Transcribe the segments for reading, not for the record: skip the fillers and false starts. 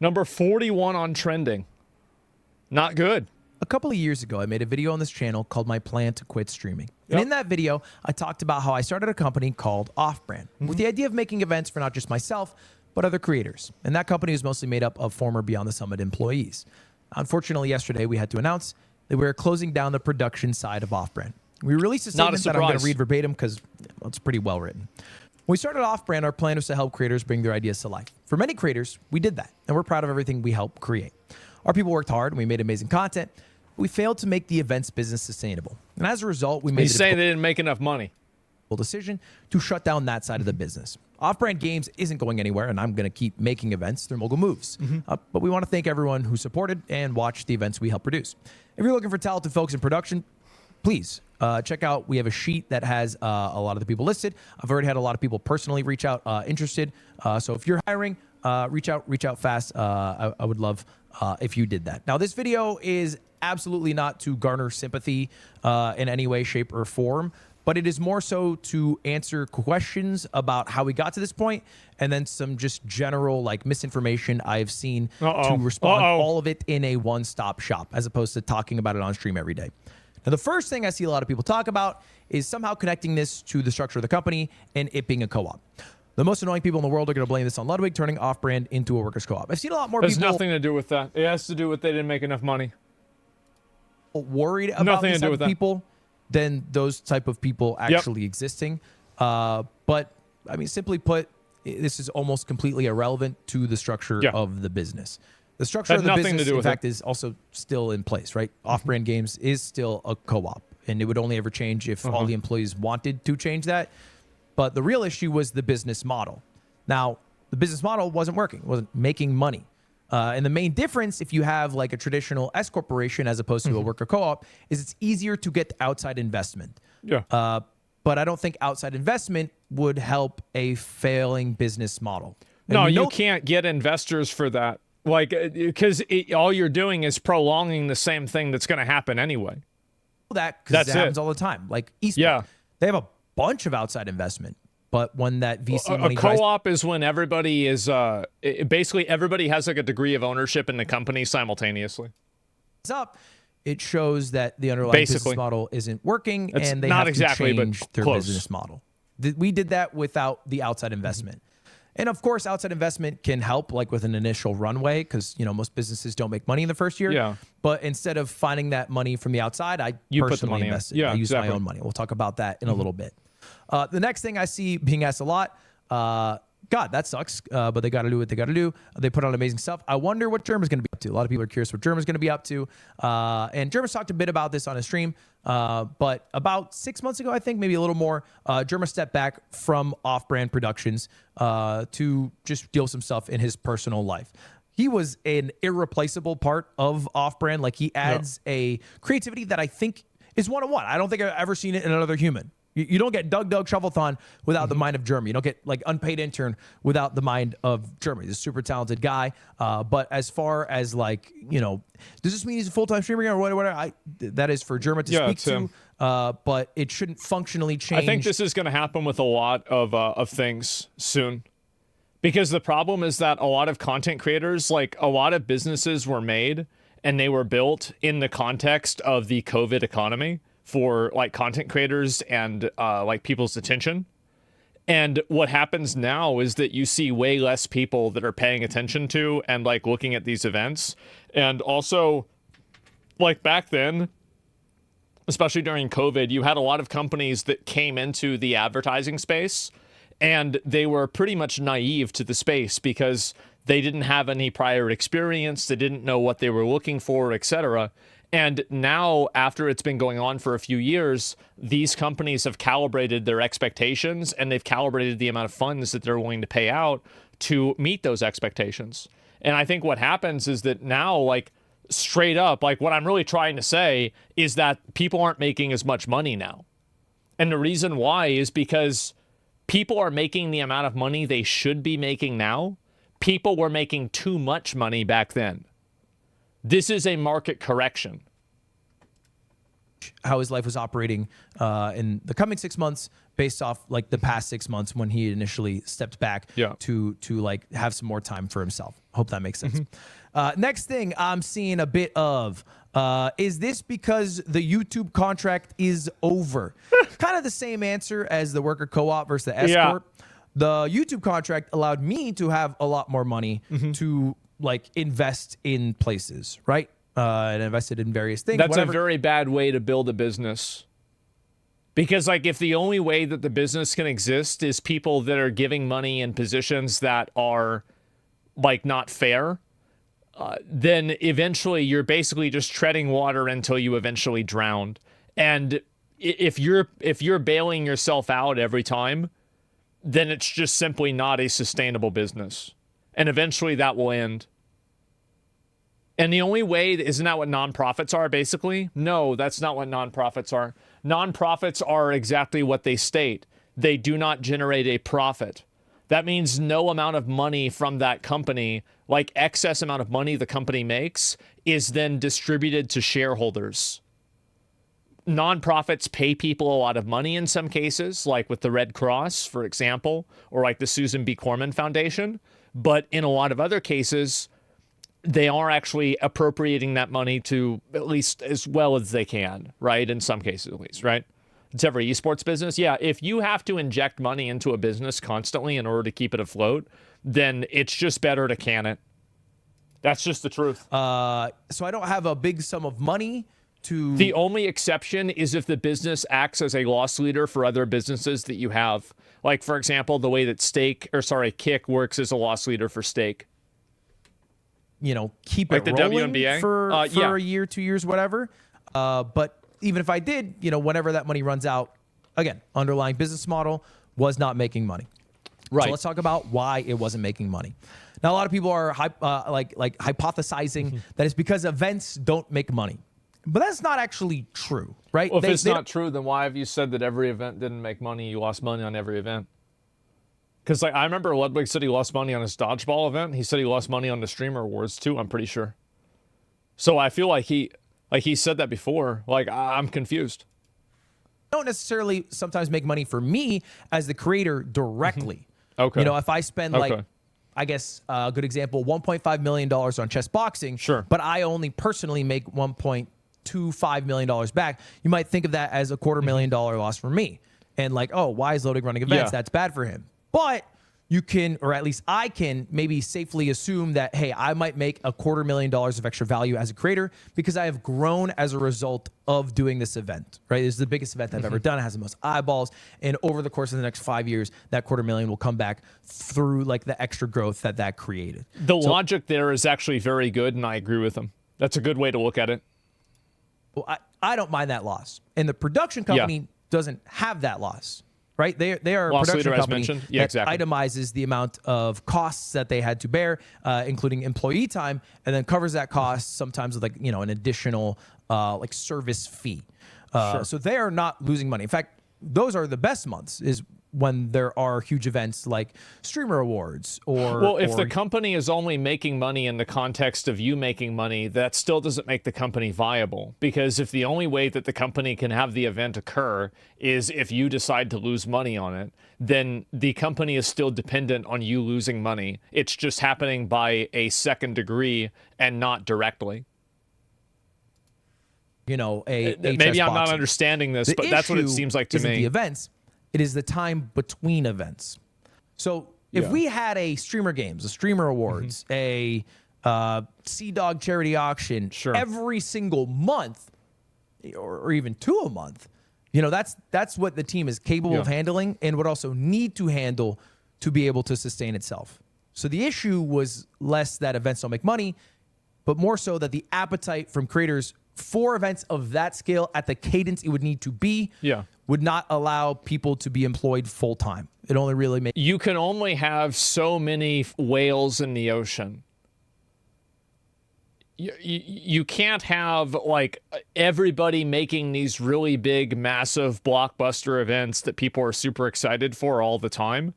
Number 41 on trending. Not good. A couple of years ago, I made a video on this channel called My Plan to Quit Streaming. And in that video, I talked about how I started a company called Off-Brand with the idea of making events for not just myself, but other creators. And that company was mostly made up of former Beyond the Summit employees. Unfortunately, yesterday, we had to announce that we were closing down the production side of Off-Brand. We released a statement that I'm going to read verbatim because it's pretty well written. When we started Off-Brand, our plan was to help creators bring their ideas to life. For many creators, we did that, and we're proud of everything we helped create. Our people worked hard, and we made amazing content. We failed to make the events business sustainable. And as a result, we made He's saying they didn't make enough money. Decision to shut down that side of the business. Off-Brand Games isn't going anywhere, and I'm going to keep making events through Mogul Moves. But we want to thank everyone who supported and watched the events we helped produce. If you're looking for talented folks in production, please check out. We have a sheet that has a lot of the people listed. I've already had a lot of people personally reach out interested. So if you're hiring, reach out fast. I would love if you did that. Now, this video is absolutely not to garner sympathy in any way, shape, or form, but it is more so to answer questions about how we got to this point, and then some just general like misinformation I've seen to respond all of it in a one-stop shop, as opposed to talking about it on stream every day. Now, the first thing I see a lot of people talk about is somehow connecting this to the structure of the company and it being a co-op. The most annoying people in the world are going to blame this on Ludwig turning Off-Brand into a workers' co-op. I've seen a lot more people... There's nothing to do with that. It has to do with they didn't make enough money. Worried about this type of people than those type of people actually existing. But, I mean, simply put, this is almost completely irrelevant to the structure of the business. The structure of the business, in fact, is also still in place, right? Off-Brand Games is still a co-op, and it would only ever change if all the employees wanted to change that. But the real issue was the business model. Now, the business model wasn't working, wasn't making money. And the main difference, if you have like a traditional S corporation as opposed to a worker co-op, is it's easier to get outside investment. But I don't think outside investment would help a failing business model. And no, you can't get investors for that. Like, because all you're doing is prolonging the same thing that's going to happen anyway. Because it happens all the time. Like esports, they have a bunch of outside investment. But when that VC money... A co-op is when everybody is... basically, everybody has like a degree of ownership in the company simultaneously. It shows that the underlying business model isn't working, and they have to change their business model. We did that without the outside investment. And of course, outside investment can help, like with an initial runway, because most businesses don't make money in the first year. But instead of finding that money from the outside, I personally invested. I use my own money. We'll talk about that in a little bit. The next thing I see being asked a lot, God, that sucks, but they got to do what they got to do. They put on amazing stuff. I wonder what Germa's going to be up to. A lot of people are curious what Germa's going to be up to. And Germa's talked a bit about this on his stream, but about 6 months ago, I think, maybe a little more, Germa stepped back from Off-Brand Productions to just deal with some stuff in his personal life. He was an irreplaceable part of Off-Brand. Like, he adds a creativity that I think is one-on-one. I don't think I've ever seen it in another human. You don't get Doug Shovelthon without the mind of Germa. You don't get like Unpaid Intern without the mind of Germa. He's a super talented guy. But as far as like, does this mean he's a full-time streamer or whatever? That is for Germa to speak to. But it shouldn't functionally change. I think this is going to happen with a lot of things soon. Because the problem is that a lot of content creators, like a lot of businesses were made and they were built in the context of the COVID economy for like content creators and like people's attention. And what happens now is that you see way less people that are paying attention to and like looking at these events. And also, like back then, especially during COVID, you had a lot of companies that came into the advertising space and they were pretty much naive to the space because they didn't have any prior experience, they didn't know what they were looking for, etc. And now, after it's been going on for a few years, these companies have calibrated their expectations and they've calibrated the amount of funds that they're willing to pay out to meet those expectations. And I think what happens is that now, like, straight up, like, what I'm really trying to say is that people aren't making as much money now. And the reason why is because people are making the amount of money they should be making now. People were making too much money back then. This is a market correction. how his life was operating in the coming 6 months based off like the past 6 months when he initially stepped back to like have some more time for himself. Hope that makes sense. Next thing I'm seeing a bit of, is this because the YouTube contract is over? Kind of the same answer as the worker co-op versus the S Corp. The YouTube contract allowed me to have a lot more money to like invest in places, right? And invested in various things. That's a very bad way to build a business. Because like if the only way that the business can exist is people that are giving money in positions that are like not fair, then eventually you're basically just treading water until you eventually drown. And if you're bailing yourself out every time, then it's just simply not a sustainable business. And eventually that will end. And the only way, isn't that what nonprofits are, basically? No, that's not what nonprofits are. Nonprofits are exactly what they state. They do not generate a profit. That means no amount of money from that company, like excess amount of money the company makes, is then distributed to shareholders. Nonprofits pay people a lot of money in some cases, like with the Red Cross, for example, or like the Susan B. Komen Foundation. But in a lot of other cases, they are actually appropriating that money to at least as well as they can, right? In some cases, at least, right? It's every esports business. Yeah, if you have to inject money into a business constantly in order to keep it afloat, then it's just better to can it. That's just the truth. So I don't have a big sum of money to... The only exception is if the business acts as a loss leader for other businesses that you have. Like, for example, the way that Kick works as a loss leader for Stake. You know, keep like it rolling for a year, 2 years, whatever. But even if I did, you know, whenever that money runs out, again, underlying business model was not making money. Right. So let's talk about why it wasn't making money. Now, a lot of people are hypothesizing that it's because events don't make money. But that's not actually true, right? Well, if it's not true, then why have you said that every event didn't make money? You lost money on every event. Because like I remember Ludwig said he lost money on his dodgeball event. He said he lost money on the streamer awards too, I'm pretty sure. So I feel like he said that before. Like I'm confused. Don't necessarily sometimes make money for me as the creator directly. Okay. You know, if I spend like, I guess a good example, $1.5 million on chess boxing, sure, but I only personally make $1.25 million back, you might think of that as a $250,000 loss for me. And like, oh, why is Ludwig running events? That's bad for him. But you can, or at least I can, maybe safely assume that, hey, I might make $250,000 of extra value as a creator because I have grown as a result of doing this event, right? This is the biggest event I've ever done. It has the most eyeballs. And over the course of the next 5 years, that $250,000 will come back through like the extra growth that created. The logic there is actually very good, and I agree with him. That's a good way to look at it. Well, I don't mind that loss. And the production company doesn't have that loss. Right? They are a production company that itemizes the amount of costs that they had to bear, including employee time, and then covers that cost sometimes with like, you know, an additional like service fee. So they are not losing money. In fact, those are the best months is when there are huge events like streamer awards or... Well, if the company is only making money in the context of you making money, that still doesn't make the company viable. Because if the only way that the company can have the event occur is if you decide to lose money on it, then the company is still dependent on you losing money. It's just happening by a second degree and not directly. You know, maybe I'm not understanding this, but that's what it seems like to me. The events. It is the time between events. So if we had a streamer games, a streamer awards, a Sea-Dog charity auction every single month, or even 2 a month, you know, that's what the team is capable of handling and would also need to handle to be able to sustain itself. So the issue was less that events don't make money, but more so that the appetite from creators for events of that scale at the cadence it would need to be would not allow people to be employed full time. It only really makes... You can only have so many whales in the ocean. You can't have like everybody making these really big, massive blockbuster events that people are super excited for all the time.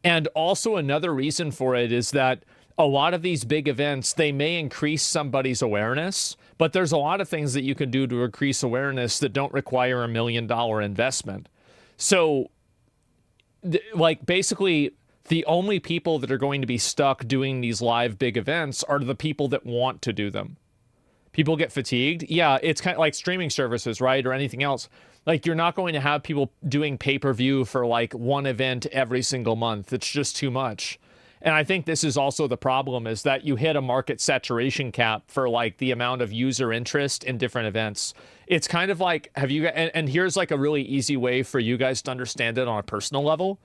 And also another reason for it is that a lot of these big events, they may increase somebody's awareness, but there's a lot of things that you can do to increase awareness that don't require $1 million investment. So, like, basically, the only people that are going to be stuck doing these live big events are the people that want to do them. People get fatigued. Yeah, it's kind of like streaming services, right? Or anything else. Like, you're not going to have people doing pay-per-view for like one event every single month. It's just too much. And I think this is also the problem, is that you hit a market saturation cap for like the amount of user interest in different events. It's kind of like, and here's like a really easy way for you guys to understand it on a personal level.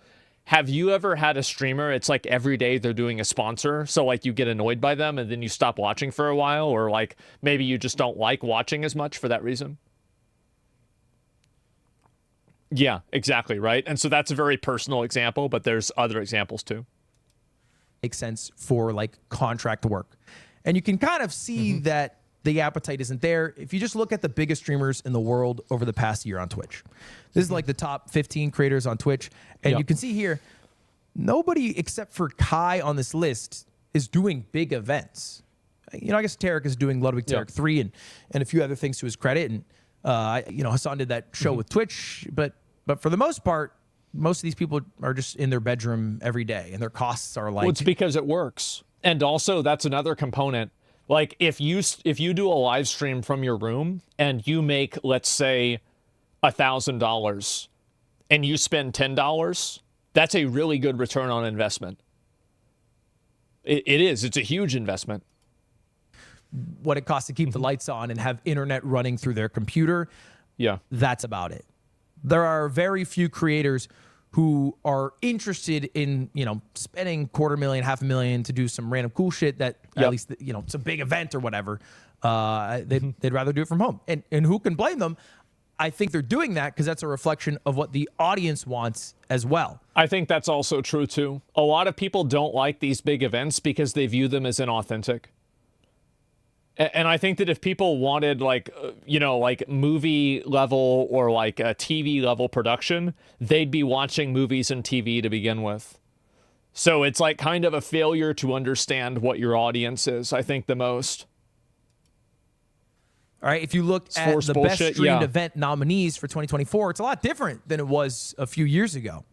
Have you ever had a streamer, it's like every day they're doing a sponsor, so like you get annoyed by them and then you stop watching for a while, or like maybe you just don't like watching as much for that reason? Yeah, exactly, right? And so that's a very personal example, but there's other examples too. Makes sense for like contract work. And you can kind of see that the appetite isn't there if you just look at the biggest streamers in the world over the past year on Twitch. This is like the top 15 creators on Twitch. And you can see here, nobody except for Kai on this list is doing big events. You know, I guess Tarek is doing Ludwig Tarek 3 and a few other things to his credit. And, Hassan did that show with Twitch. But for the most part, most of these people are just in their bedroom every day, and their costs are like... Well, it's because it works. And also, that's another component. Like, if you do a live stream from your room and you make, let's say, $1,000 and you spend $10, that's a really good return on investment. It is. It's a huge investment. What it costs to keep the lights on and have internet running through their computer, that's about it. There are very few creators who are interested in, spending $250,000, $500,000 to do some random cool shit that at least, it's a big event or whatever. They'd rather do it from home. And who can blame them? I think they're doing that because that's a reflection of what the audience wants as well. I think that's also true too. A lot of people don't like these big events because they view them as inauthentic. And I think that if people wanted like movie level or like a TV level production, they'd be watching movies and TV to begin with. So it's like kind of a failure to understand what your audience is, I think, the most. All right, if you look at the best streamed event nominees for 2024, it's a lot different than it was a few years ago.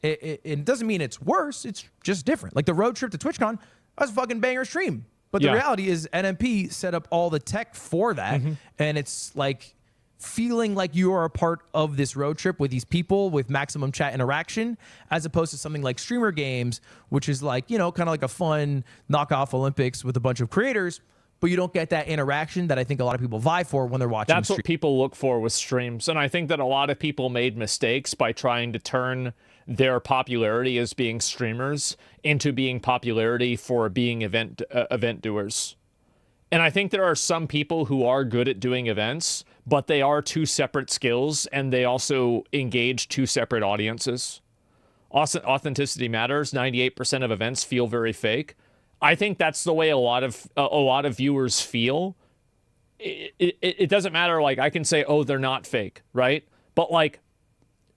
It doesn't mean it's worse. It's just different. Like the road trip to TwitchCon, that was a fucking banger stream. But the reality is NMP set up all the tech for that. And it's like feeling like you are a part of this road trip with these people with maximum chat interaction, as opposed to something like Streamer Games, which is like, kind of like a fun knockoff Olympics with a bunch of creators. But you don't get that interaction that I think a lot of people vie for when they're watching. That's what people look for with streams. And I think that a lot of people made mistakes by trying to turn their popularity as being streamers into being popularity for being event doers. And I think there are some people who are good at doing events, but they are two separate skills, and they also engage two separate audiences. Authenticity matters. 98% of events feel very fake. I think that's the way a lot of viewers feel. It doesn't matter. Like, I can say, oh, they're not fake, right? But like,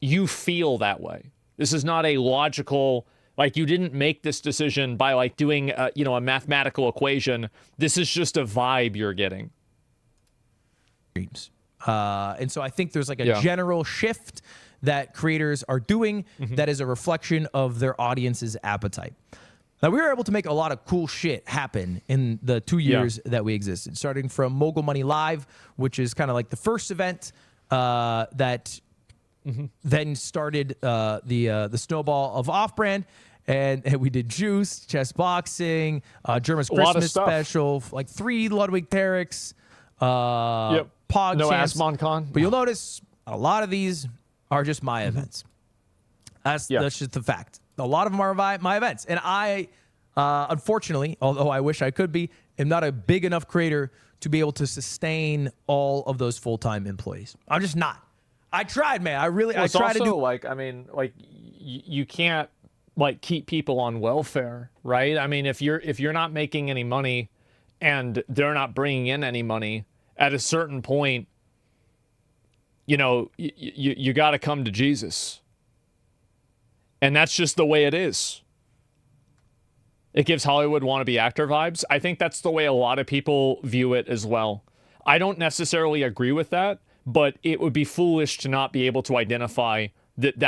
you feel that way. This is not a logical, like, you didn't make this decision by like doing a mathematical equation. This is just a vibe you're getting. And so I think there's like a general shift that creators are doing that is a reflection of their audience's appetite. Now, we were able to make a lot of cool shit happen in the 2 years that we existed, starting from Mogul Money Live, which is kind of like the first event that then started the snowball of off-brand. And we did Juice, chess boxing, Germa's Christmas special, like 3 Ludwig Tareks, Pog no champs. Asmongold. But you'll notice a lot of these are just my events. That's just the fact. A lot of them are my events. And I, unfortunately, although I wish I could be, am not a big enough creator to be able to sustain all of those full-time employees. I'm just not. I tried, man. I tried to do. Like, I mean, like, you can't like keep people on welfare, right? I mean, if you're not making any money and they're not bringing in any money, at a certain point, you got to come to Jesus. And that's just the way it is. It gives Hollywood wannabe actor vibes. I think that's the way a lot of people view it as well. I don't necessarily agree with that, but it would be foolish to not be able to identify that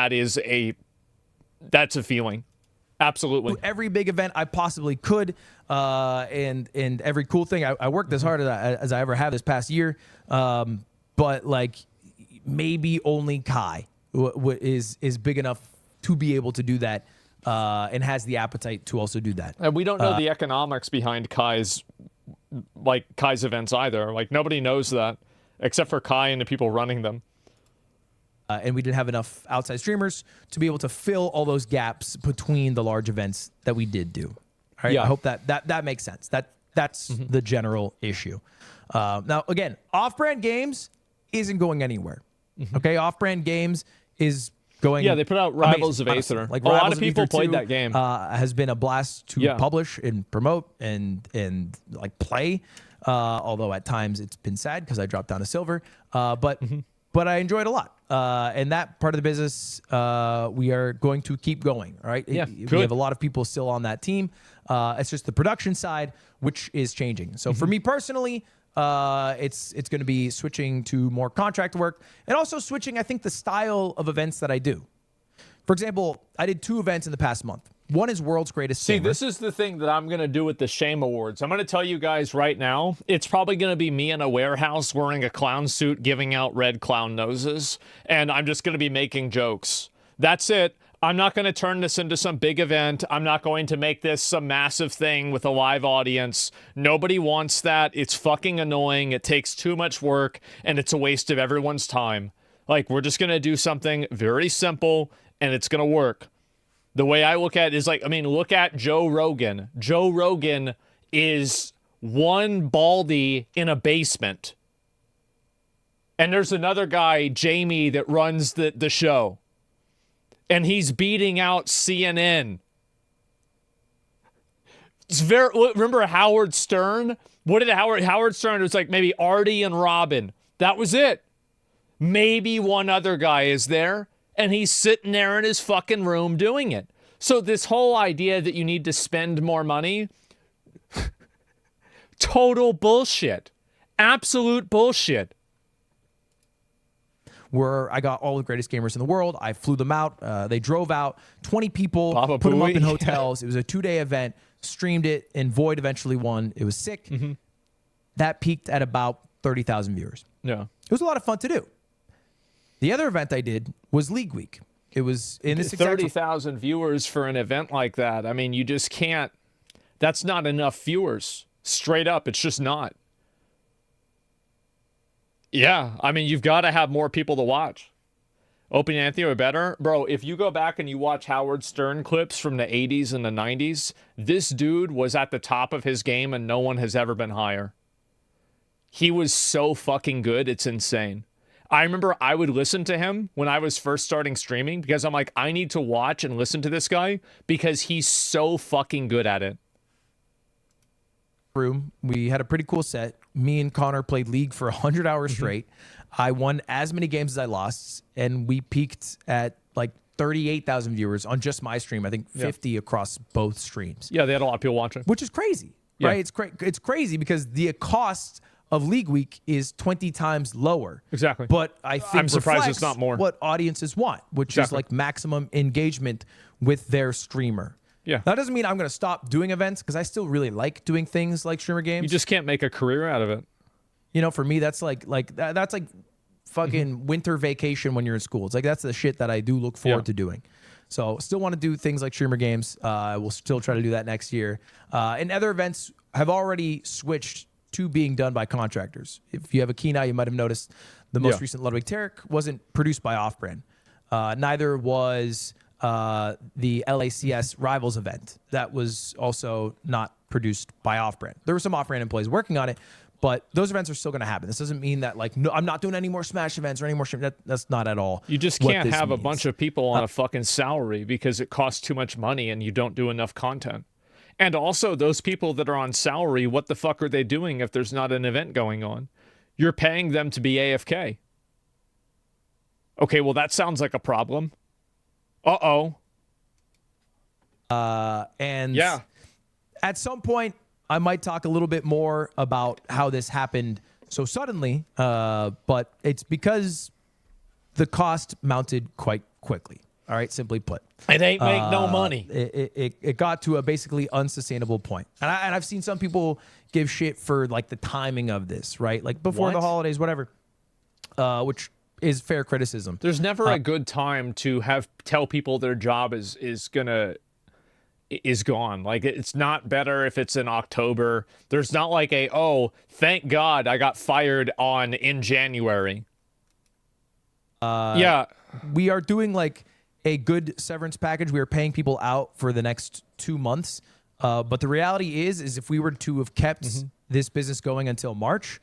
that's a feeling. Absolutely. Every big event I possibly could, and every cool thing. I worked as hard as I ever have this past year, but like maybe only Kai is big enough to be able to do that, and has the appetite to also do that. And we don't know the economics behind Kai's events either. Like nobody knows that except for Kai and the people running them. And we didn't have enough outside streamers to be able to fill all those gaps between the large events that we did do. All right? Yeah. I hope that makes sense. That's the general issue. Now, again, off-brand games isn't going anywhere. Okay, off-brand games is going. Yeah, they put out Rivals of Aether. Like a lot of people played that game. Has been a blast to publish and promote and like play. Although at times it's been sad because I dropped down to silver. But I enjoyed it a lot. And that part of the business, we are going to keep going. All right. Yeah, we have a lot of people still on that team. It's just the production side, which is changing. So for me personally, it's going to be switching to more contract work and also switching, I think, the style of events that I do. For example, I did 2 events in the past month. One is World's Greatest Gamer. See, this is the thing that I'm going to do with the Shame Awards. I'm going to tell you guys right now, it's probably going to be me in a warehouse wearing a clown suit giving out red clown noses, and I'm just going to be making jokes. That's it. I'm not going to turn this into some big event. I'm not going to make this some massive thing with a live audience. Nobody wants that. It's fucking annoying. It takes too much work, and it's a waste of everyone's time. Like, we're just going to do something very simple, and it's going to work. The way I look at it is like, I mean, look at Joe Rogan. Joe Rogan is one baldy in a basement. And there's another guy, Jamie, that runs the show. And he's beating out CNN. It's remember Howard Stern? What did Howard Stern? It was like maybe Artie and Robin. That was it. Maybe one other guy is there. And he's sitting there in his fucking room doing it. So this whole idea that you need to spend more money, total bullshit. Absolute bullshit. Where I got all the greatest gamers in the world. I flew them out. They drove out 20 people, put them up in hotels. It was a 2-day event, streamed it, and Void eventually won. It was sick. That peaked at about 30,000 viewers. Yeah. It was a lot of fun to do. The other event I did was League Week. It was in this 30,000 viewers for an event like that. I mean, you just can't. That's not enough viewers. Straight up, it's just not. Yeah, I mean, you've got to have more people to watch. Opie and Anthony are better. Bro, if you go back and you watch Howard Stern clips from the 80s and the 90s, this dude was at the top of his game and no one has ever been higher. He was so fucking good, it's insane. I remember I would listen to him when I was first starting streaming because I'm like, I need to watch and listen to this guy because he's so fucking good at it. Room, we had a pretty cool set. Me and Connor played League for 100 hours straight. I won as many games as I lost, and we peaked at like 38,000 viewers on just my stream. I think 50 across both streams. Yeah, they had a lot of people watching. Which is crazy, right? It's crazy because the cost of League Week is 20 times lower. Exactly. But I think I'm surprised it's not more. What audiences want, which is like maximum engagement with their streamer. Yeah. That doesn't mean I'm going to stop doing events because I still really like doing things like streamer games. You just can't make a career out of it. You know, for me, that's like fucking winter vacation when you're in school. It's like that's the shit that I do look forward to doing. So still want to do things like streamer games. We'll still try to do that next year. And other events have already switched to being done by contractors. If you have a keen eye, you might have noticed the most recent Ludwig wasn't produced by Off-Brand. Neither was the LACS Rivals event. That was also not produced by Off-Brand. There were some Off-Brand employees working on it, but those events are still going to happen. This doesn't mean that, like, no, I'm not doing any more Smash events or any more stream. That's not at all. You just can't have a bunch of people on a fucking salary because it costs too much money and you don't do enough content. And also, those people that are on salary, what the fuck are they doing if there's not an event going on? You're paying them to be AFK. Okay, well, that sounds like a problem. And At some point, I might talk a little bit more about how this happened so suddenly, but it's because the cost mounted quite quickly. All right, simply put. It ain't make no money. It got to a basically unsustainable point. And I've seen some people give shit for like the timing of this, right? Like before the holidays, whatever, which is fair criticism. There's never a good time to tell people their job is gone. Like, it's not better if it's in October. There's not like thank God I got fired in January. Yeah. We are doing like a good severance package. We are paying people out for the next 2 months. But the reality is if we were to have kept this business going until March,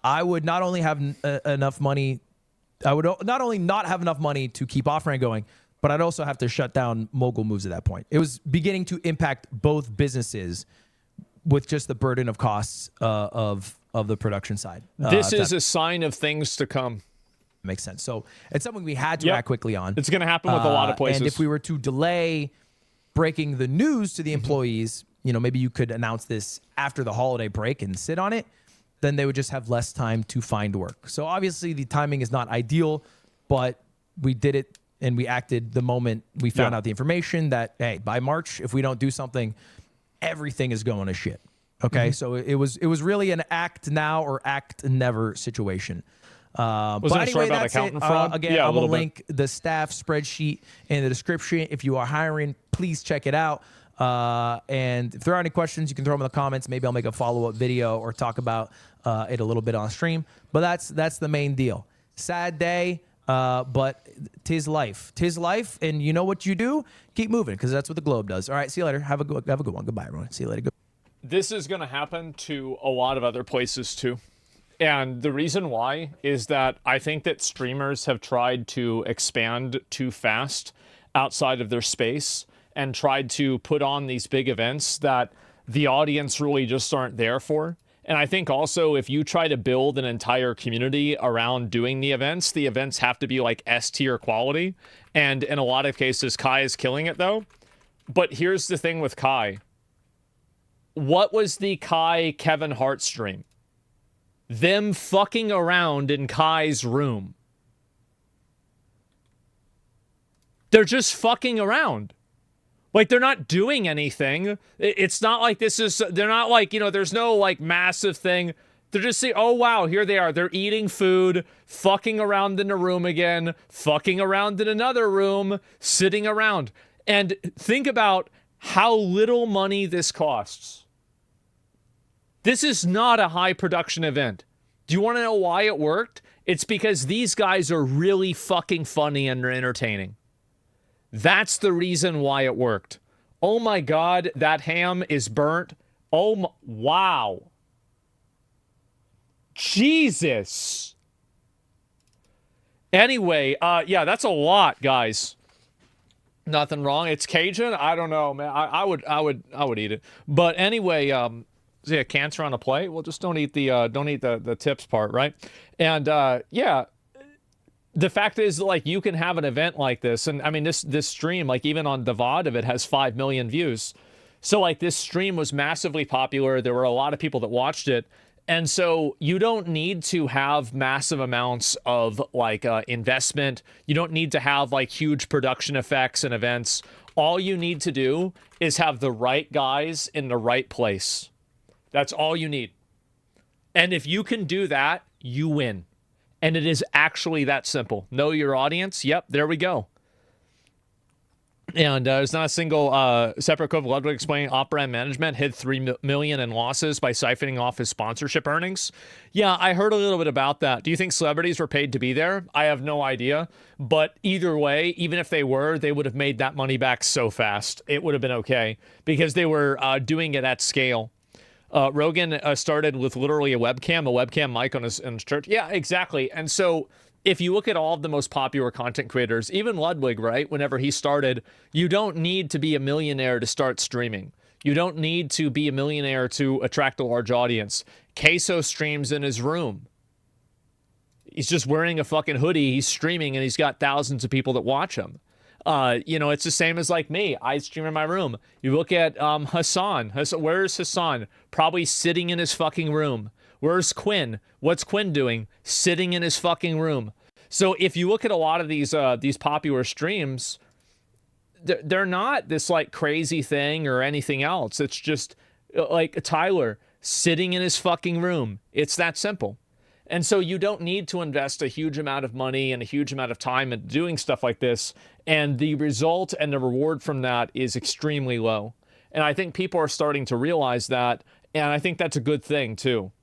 I would not only have enough money, I would not only not have enough money to keep Off-Ramp going, but I'd also have to shut down Mogul Moves at that point. It was beginning to impact both businesses with just the burden of costs of the production side. This is a sign of things to come. Makes sense. So it's something we had to act quickly on. It's going to happen with a lot of places. And if we were to delay breaking the news to the employees, maybe you could announce this after the holiday break and sit on it, then they would just have less time to find work. So obviously the timing is not ideal, but we did it and we acted the moment we found out the information that, hey, by March, if we don't do something, everything is going to shit. Okay. So it was really an act now or act never situation. But anyway, that's it. Again, I'm going to link the staff spreadsheet in the description. If you are hiring, please check it out. And if there are any questions, you can throw them in the comments. Maybe I'll make a follow-up video or talk about it a little bit on stream. But that's the main deal. Sad day. But tis life. Tis life, and you know what you do? Keep moving, because that's what the globe does. All right, see you later. Have a good one. Goodbye, everyone. See you later. This is going to happen to a lot of other places, too. And the reason why is that I think that streamers have tried to expand too fast outside of their space and tried to put on these big events that the audience really just aren't there for. And I think also if you try to build an entire community around doing the events have to be like S-tier quality. And in a lot of cases, Kai is killing it though. But here's the thing with Kai. What was the Kai Kevin Hart stream? Them fucking around in Kai's room. They're just fucking around. Like, they're not doing anything. It's not like they're not like, there's no like massive thing. They're just saying, oh wow, here they are. They're eating food, fucking around in a room again, fucking around in another room, sitting around. And think about how little money this costs. This is not a high production event. Do you want to know why it worked? It's because these guys are really fucking funny and entertaining. That's the reason why it worked. Oh my God, that ham is burnt. Wow. Jesus. Anyway, that's a lot, guys. Nothing wrong. It's Cajun. I don't know, man. I would eat it. But anyway, cancer on a plate. Well, just don't eat the tips part, right? And the fact is, like, you can have an event like this, and I mean, this stream, like, even on the VOD of it, has 5 million views. So, like, this stream was massively popular. There were a lot of people that watched it. And so you don't need to have massive amounts of, like, investment. You don't need to have, like, huge production effects and events. All you need to do is have the right guys in the right place. That's all you need. And if you can do that, you win. And it is actually that simple. Know your audience. Yep, there we go. And there's not a single separate code of Ludwig explaining Off-Brand management hid $3 million in losses by siphoning off his sponsorship earnings. Yeah, I heard a little bit about that. Do you think celebrities were paid to be there? I have no idea. But either way, even if they were, they would have made that money back so fast. It would have been okay because they were doing it at scale. Rogan started with literally a webcam mic on his church. Yeah, exactly. And so if you look at all of the most popular content creators, even Ludwig, right, whenever he started, you don't need to be a millionaire to start streaming. You don't need to be a millionaire to attract a large audience. Queso streams in his room. He's just wearing a fucking hoodie. He's streaming and he's got thousands of people that watch him. It's the same as like me. I stream in my room. You look at Hassan. Where's Hassan? Probably sitting in his fucking room. Where's Quinn? What's Quinn doing? Sitting in his fucking room. So if you look at a lot of these popular streams, they're not this like crazy thing or anything else. It's just like Tyler sitting in his fucking room. It's that simple. And so you don't need to invest a huge amount of money and a huge amount of time in doing stuff like this. And the result and the reward from that is extremely low. And I think people are starting to realize that. And I think that's a good thing too.